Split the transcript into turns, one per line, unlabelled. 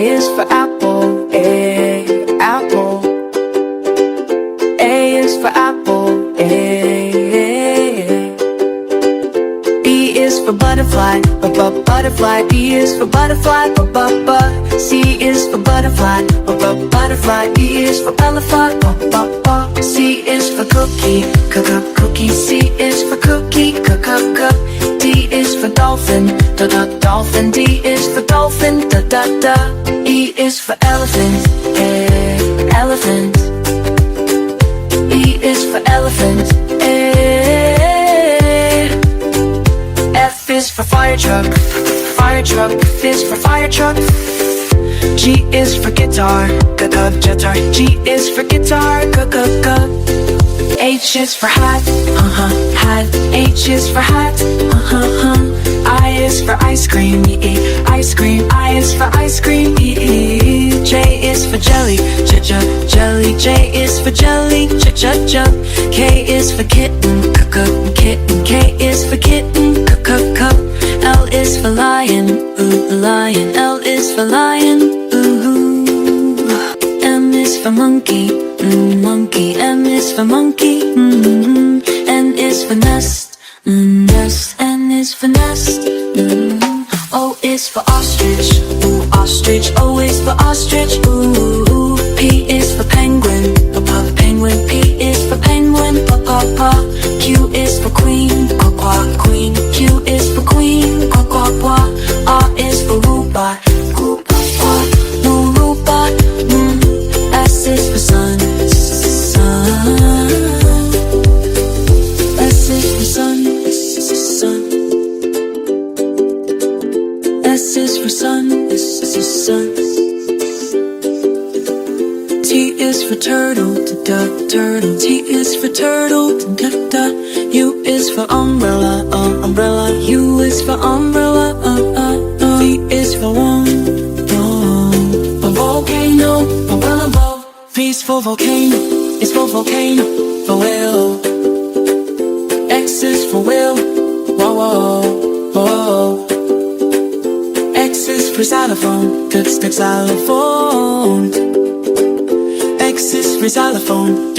is for apple, A, apple. A is for apple, A. B is for butterfly, butterfly. B is for butterfly, C is for butterfly, butterfly. D is for elephant, C is for cookie, cookie. C is for cookie, D is for dolphin, dolphin. D is for dolphin, E is for elephant, elephant. E is for elephant, F is for fire truck, F is for fire truck. G is for guitar, guitar. G is for guitar, H is for hat, hat. H is for hat, I is for ice cream, ice cream. I is for ice cream, J is for jelly, jelly. J is for jelly, K is for kitten, kitten. K is for kitten, L is for lion, lion. L is for lion, M is for monkey, monkey. M is for monkey, N is for nest, nest. N is for nest, O is for ostrich, ostrich. O is for ostrich, P is for penguin, penguin. P is for penguin, Q is for queen, queen. Q is for queen, R is for robot, robot. S is for sun, sun. S is for sun, sun. S is for sun, sun. T is for turtle, turtle. T is for turtle, U is for umbrella, umbrella. U is for umbrella, V is for a volcano, umbrella. V is for volcano, is for volcano, for whale. X is for whale, whoa, whoa, whoa. X is for xylophone, xylophone. X is for xylophone,